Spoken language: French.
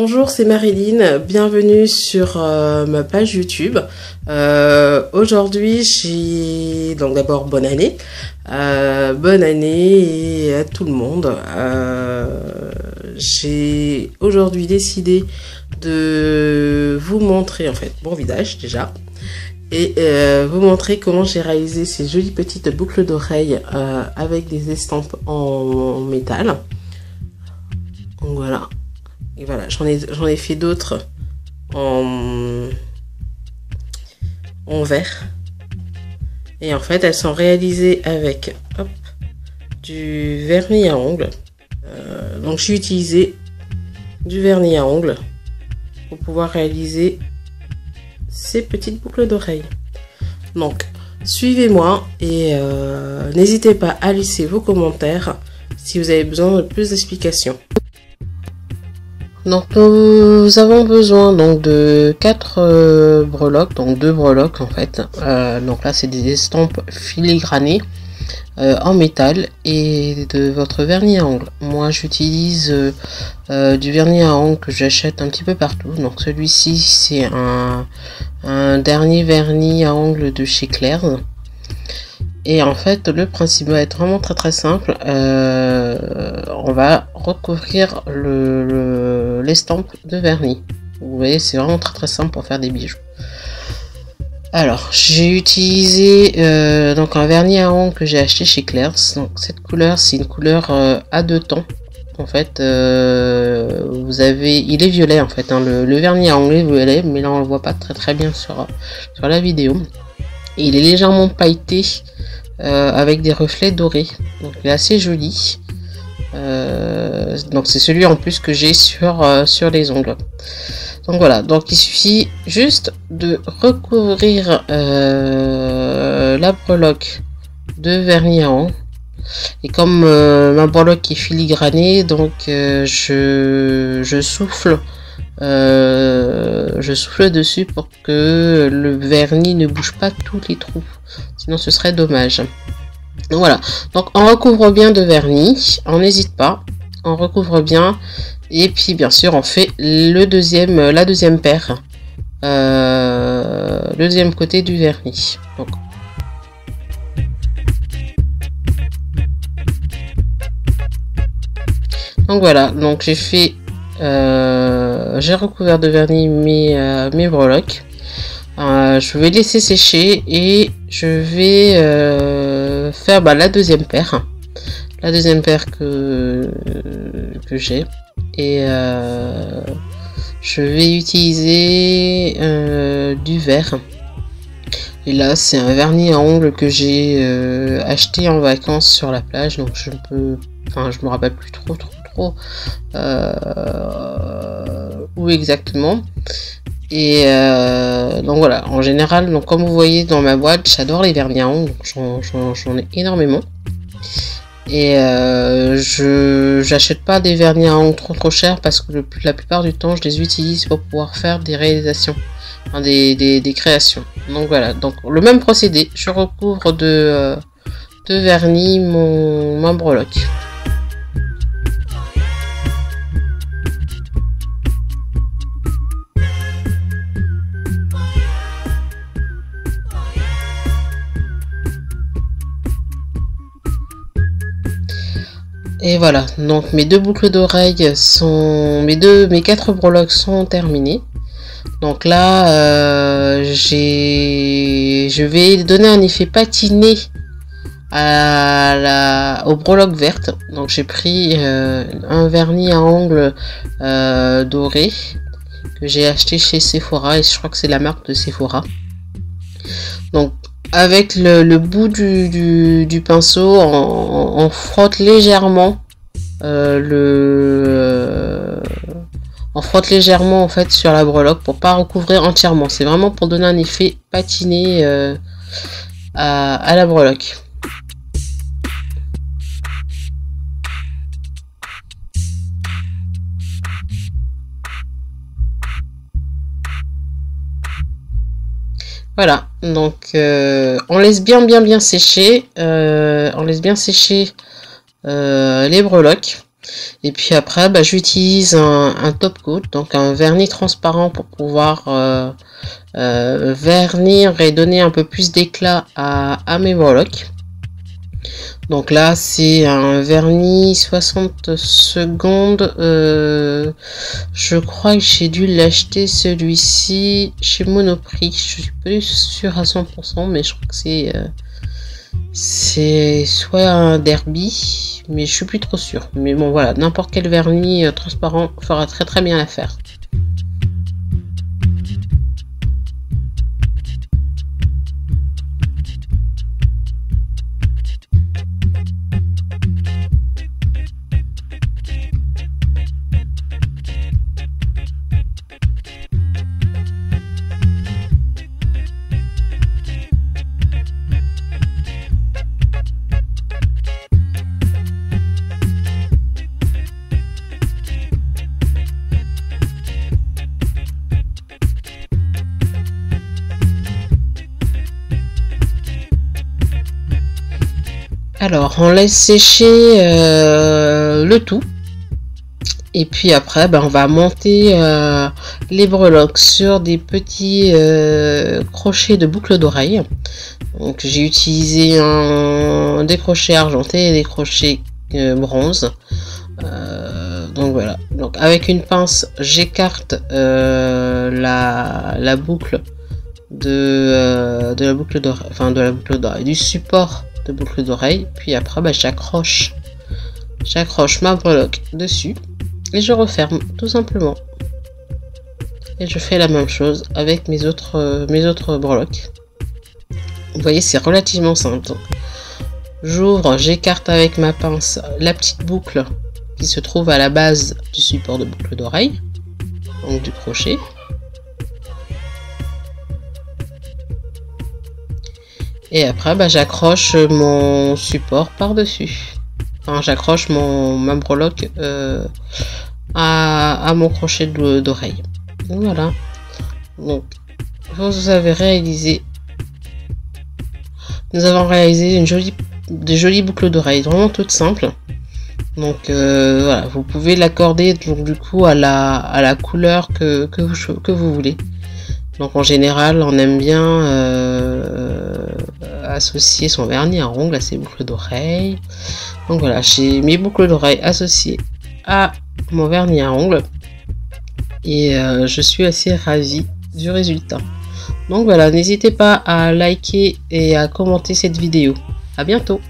Bonjour, c'est Marilyn, bienvenue sur ma page YouTube. Aujourd'hui, j'ai donc d'abord bonne année et à tout le monde. J'ai aujourd'hui décidé de vous montrer en fait mon visage déjà et vous montrer comment j'ai réalisé ces jolies petites boucles d'oreilles avec des estampes en métal. Donc voilà. Et voilà, j'en ai fait d'autres en verre. Et en fait, elles sont réalisées avec du vernis à ongles. Donc j'ai utilisé du vernis à ongles pour pouvoir réaliser ces petites boucles d'oreilles. Donc, suivez-moi et n'hésitez pas à laisser vos commentaires si vous avez besoin de plus d'explications. Donc nous avons besoin donc de 4 breloques, donc 2 breloques en fait. Donc là c'est des estampes filigranées en métal et de votre vernis à ongles. Moi j'utilise du vernis à ongles que j'achète un petit peu partout. Donc celui-ci c'est un dernier vernis à ongles de chez Claire's. Et en fait, le principe va être vraiment très simple. On va recouvrir l'estampe de vernis. Vous voyez, c'est vraiment très simple pour faire des bijoux. Alors, j'ai utilisé donc un vernis à ongles que j'ai acheté chez Claire's. Donc cette couleur, c'est une couleur à 2 tons. En fait, il est violet en fait. Hein, le vernis à ongles est violet, mais là on le voit pas très bien sur la vidéo. Et il est légèrement pailleté avec des reflets dorés, donc il est assez joli. Donc c'est celui en plus que j'ai sur les ongles. Donc voilà, donc il suffit juste de recouvrir la breloque de vernis à ongles. Et comme ma breloque est filigranée, donc je souffle dessus pour que le vernis ne bouge pas tous les trous, sinon ce serait dommage. Donc voilà, donc on recouvre bien de vernis, on n'hésite pas, on recouvre bien et puis bien sûr on fait la deuxième paire, le deuxième côté du vernis. Donc voilà, donc j'ai fait j'ai recouvert de vernis mes breloques. Je vais laisser sécher et je vais faire la deuxième paire. La deuxième paire que j'ai. Et je vais utiliser du vert. Et là, c'est un vernis à ongles que j'ai acheté en vacances sur la plage. Donc je me rappelle plus trop où exactement. Et donc voilà, en général, donc comme vous voyez dans ma boîte, j'adore les vernis à ongles, j'en ai énormément. Et j'achète pas des vernis à ongles trop chers parce que la plupart du temps je les utilise pour pouvoir faire des réalisations, enfin, des créations. Donc voilà, donc le même procédé, je recouvre de vernis ma breloque. Et voilà, donc mes 2 boucles d'oreilles sont mes 4 breloques sont terminées. Donc là je vais donner un effet patiné aux breloques vertes. Donc j'ai pris un vernis à ongles doré que j'ai acheté chez Sephora et je crois que c'est la marque de Sephora. Donc avec le bout du pinceau, on frotte légèrement on frotte légèrement en fait sur la breloque pour pas recouvrir entièrement. C'est vraiment pour donner un effet patiné à la breloque. Voilà, donc on laisse bien sécher, les breloques. Et puis après, j'utilise un top coat, donc un vernis transparent pour pouvoir vernir et donner un peu plus d'éclat à mes breloques. Donc là, c'est un vernis 60 secondes. Je crois que j'ai dû l'acheter celui-ci chez Monoprix. Je suis plus sûre à 100%, mais je crois que c'est soit un Derby, mais je suis plus trop sûre. Mais bon, voilà, n'importe quel vernis transparent fera très très bien l'affaire. Alors, on laisse sécher le tout. Et puis après, on va monter les breloques sur des petits crochets de boucle d'oreille. Donc, j'ai utilisé des crochets argentés et des crochets bronze. Donc voilà. Donc, avec une pince, j'écarte la boucle de la boucle d'oreille, enfin de la boucle d'oreille, du support de boucle d'oreille. Puis après, j'accroche ma breloque dessus et je referme tout simplement. Et je fais la même chose avec mes autres breloques. Vous voyez, c'est relativement simple. J'ouvre, j'écarte avec ma pince la petite boucle qui se trouve à la base du support de boucle d'oreille, donc du crochet. Et après, j'accroche mon support par-dessus. Enfin, j'accroche ma breloque à mon crochet d'oreille. Voilà. Donc, vous avez réalisé. Nous avons réalisé des jolies boucles d'oreilles, vraiment toutes simples. Donc voilà, vous pouvez l'accorder du coup à la couleur que vous voulez. Donc en général, on aime bien associer son vernis à ongles à ses boucles d'oreilles. Donc voilà, j'ai mes boucles d'oreilles associées à mon vernis à ongles. Et je suis assez ravie du résultat. Donc voilà, n'hésitez pas à liker et à commenter cette vidéo. À bientôt!